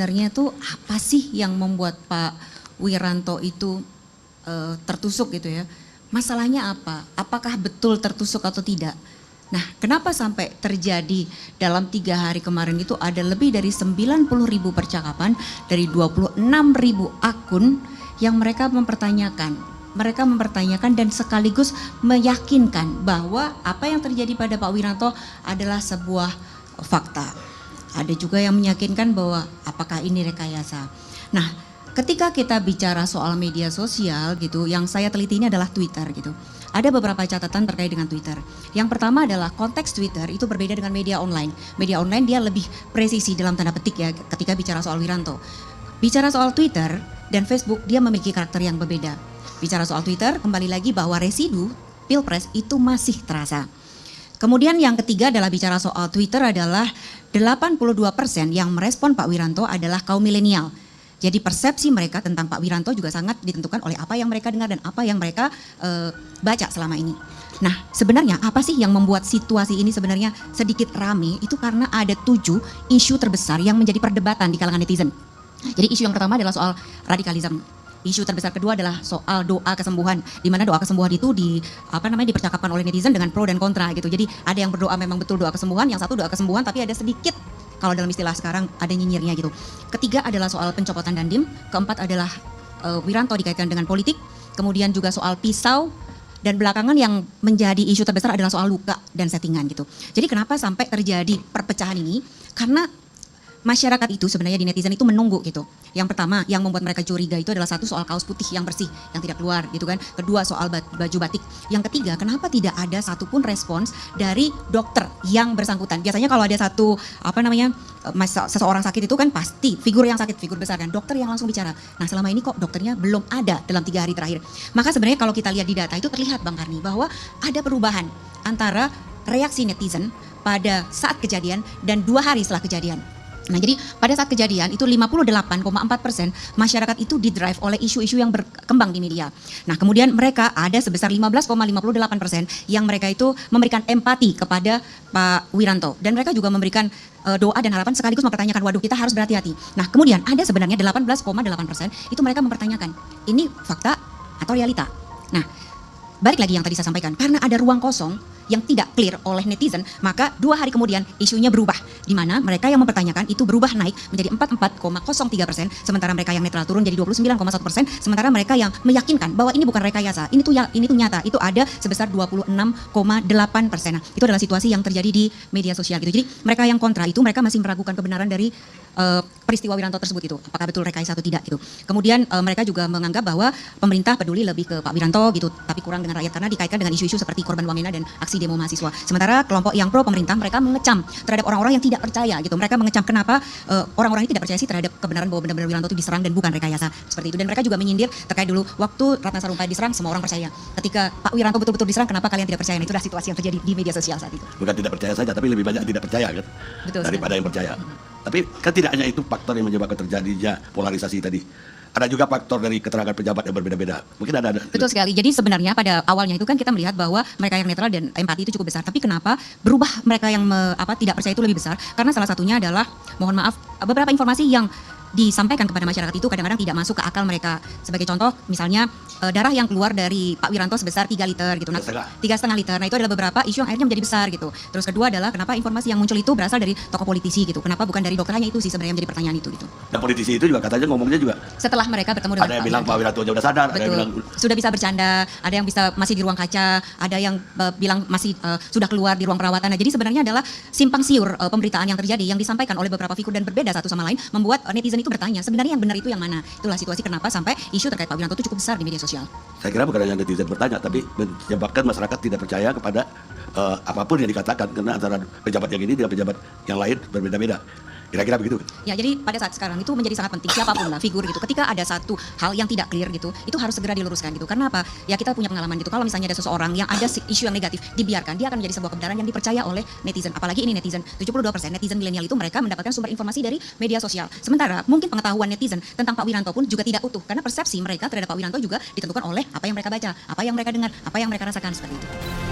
Sebenarnya tuh apa sih yang membuat Pak Wiranto itu tertusuk gitu ya? Masalahnya apa? Apakah betul tertusuk atau tidak? Nah, kenapa sampai terjadi dalam 3 hari kemarin itu ada lebih dari 90.000 percakapan dari 26.000 akun yang mereka mempertanyakan. Mereka mempertanyakan dan sekaligus meyakinkan bahwa apa yang terjadi pada Pak Wiranto adalah sebuah fakta. Ada juga yang meyakinkan bahwa apakah ini rekayasa. Nah, ketika kita bicara soal media sosial gitu, yang saya teliti ini adalah Twitter gitu. Ada beberapa catatan terkait dengan Twitter. Yang pertama adalah konteks Twitter itu berbeda dengan media online. Media online dia lebih presisi dalam tanda petik ya ketika bicara soal Wiranto. Bicara soal Twitter dan Facebook dia memiliki karakter yang berbeda. Bicara soal Twitter kembali lagi bahwa residu Pilpres itu masih terasa. Kemudian yang ketiga adalah bicara soal Twitter adalah 82% yang merespon Pak Wiranto adalah kaum milenial. Jadi persepsi mereka tentang Pak Wiranto juga sangat ditentukan oleh apa yang mereka dengar dan apa yang mereka baca selama ini. Nah, sebenarnya apa sih yang membuat situasi ini sebenarnya sedikit rame? Itu karena ada 7 isu terbesar yang menjadi perdebatan di kalangan netizen. Jadi isu yang pertama adalah soal radikalisme. Isu terbesar kedua adalah soal doa kesembuhan, di mana doa kesembuhan itu dipercakapkan oleh netizen dengan pro dan kontra gitu. Jadi ada yang berdoa memang betul doa kesembuhan, yang satu doa kesembuhan tapi ada sedikit kalau dalam istilah sekarang ada nyinyirnya gitu. Ketiga adalah soal pencopotan Dandim, keempat adalah Wiranto dikaitkan dengan politik, kemudian juga soal pisau, dan belakangan yang menjadi isu terbesar adalah soal luka dan settingan gitu. Jadi kenapa sampai terjadi perpecahan ini? Karena masyarakat itu sebenarnya di netizen itu menunggu gitu. Yang pertama yang membuat mereka curiga itu adalah satu soal kaos putih yang bersih yang tidak keluar gitu kan. Kedua soal baju batik. Yang ketiga kenapa tidak ada satupun respons dari dokter yang bersangkutan. Biasanya kalau ada satu seseorang sakit itu kan pasti figur yang sakit, figur besar kan. Dokter yang langsung bicara. Nah selama ini kok dokternya belum ada dalam 3 hari terakhir. Maka sebenarnya kalau kita lihat di data itu terlihat Bang Karni bahwa ada perubahan antara reaksi netizen pada saat kejadian dan 2 hari setelah kejadian. Nah jadi pada saat kejadian itu 58,4% masyarakat itu didrive oleh isu-isu yang berkembang di media. Nah kemudian mereka ada sebesar 15,58% yang mereka itu memberikan empati kepada Pak Wiranto. Dan mereka juga memberikan doa dan harapan sekaligus mempertanyakan waduh kita harus berhati-hati. Nah kemudian ada sebenarnya 18,8% itu mereka mempertanyakan ini fakta atau realita. Nah balik lagi yang tadi saya sampaikan, karena ada ruang kosong yang tidak clear oleh netizen, maka 2 hari kemudian isunya berubah, di mana mereka yang mempertanyakan itu berubah naik menjadi 44,03%, sementara mereka yang netral turun jadi 29,1%, sementara mereka yang meyakinkan bahwa ini bukan rekayasa, ini tuh nyata, itu ada sebesar 26,8%. Nah, itu adalah situasi yang terjadi di media sosial gitu. Jadi mereka yang kontra itu mereka masih meragukan kebenaran dari peristiwa Wiranto tersebut itu, apakah betul rekayasa atau tidak gitu. Kemudian mereka juga menganggap bahwa pemerintah peduli lebih ke Pak Wiranto gitu, tapi kurang dengan rakyat karena dikaitkan dengan isu-isu seperti korban Wamena dan aksi demo mahasiswa. Sementara kelompok yang pro pemerintah mereka mengecam terhadap orang-orang yang tidak percaya gitu. Mereka mengecam kenapa orang-orang ini tidak percaya sih terhadap kebenaran bahwa benar-benar Wiranto itu diserang dan bukan rekayasa seperti itu. Dan mereka juga menyindir terkait dulu waktu Ratna Sarumpait diserang semua orang percaya. Ketika Pak Wiranto betul-betul diserang kenapa kalian tidak percaya? Nah, itulah situasi yang terjadi di media sosial saat itu. Bukan tidak percaya saja tapi lebih banyak tidak percaya kan. Betul, daripada yang percaya. Tapi kan tidak hanya itu faktor yang menyebabkan terjadinya polarisasi tadi. Ada juga faktor dari keterangan pejabat yang berbeda-beda. Mungkin ada. Betul sekali. Jadi sebenarnya pada awalnya itu kan kita melihat bahwa mereka yang netral dan empati itu cukup besar. Tapi kenapa berubah mereka yang tidak percaya itu lebih besar? Karena salah satunya adalah, mohon maaf, beberapa informasi yang disampaikan kepada masyarakat itu kadang-kadang tidak masuk ke akal mereka. Sebagai contoh, misalnya darah yang keluar dari Pak Wiranto sebesar 3 liter gitu. Nah, 3,5 liter. Nah, itu adalah beberapa isu yang akhirnya menjadi besar gitu. Terus kedua adalah kenapa informasi yang muncul itu berasal dari tokoh politisi gitu. Kenapa bukan dari dokter? Hanya itu sih sebenarnya menjadi pertanyaan itu gitu. Dan politisi itu juga katanya ngomongnya juga setelah mereka bertemu dengan ada yang bilang Pak Wiranto aja udah sadar, betul, ada yang bilang sudah bisa bercanda, ada yang bisa masih di ruang kaca, ada yang bilang masih sudah keluar di ruang perawatan. Nah, jadi sebenarnya adalah simpang siur pemberitaan yang terjadi yang disampaikan oleh beberapa figur dan berbeda satu sama lain membuat netizen itu bertanya sebenarnya yang benar itu yang mana. Itulah situasi kenapa sampai isu terkait Pak Wiranto itu cukup besar di media sosial. Saya kira bukan hanya netizen bertanya, tapi menyebabkan masyarakat tidak percaya kepada apapun yang dikatakan karena antara pejabat yang ini dengan pejabat yang lain berbeda-beda. Kira-kira begitu. Ya, jadi pada saat sekarang itu menjadi sangat penting siapapun lah figur gitu. Ketika ada satu hal yang tidak clear gitu, itu harus segera diluruskan gitu. Karena apa? Ya kita punya pengalaman gitu. Kalau misalnya ada seseorang yang ada isu yang negatif dibiarkan, dia akan menjadi sebuah kebenaran yang dipercaya oleh netizen. Apalagi ini netizen 72% netizen milenial itu mereka mendapatkan sumber informasi dari media sosial. Sementara mungkin pengetahuan netizen tentang Pak Wiranto pun juga tidak utuh karena persepsi mereka terhadap Pak Wiranto juga ditentukan oleh apa yang mereka baca, apa yang mereka dengar, apa yang mereka rasakan seperti itu.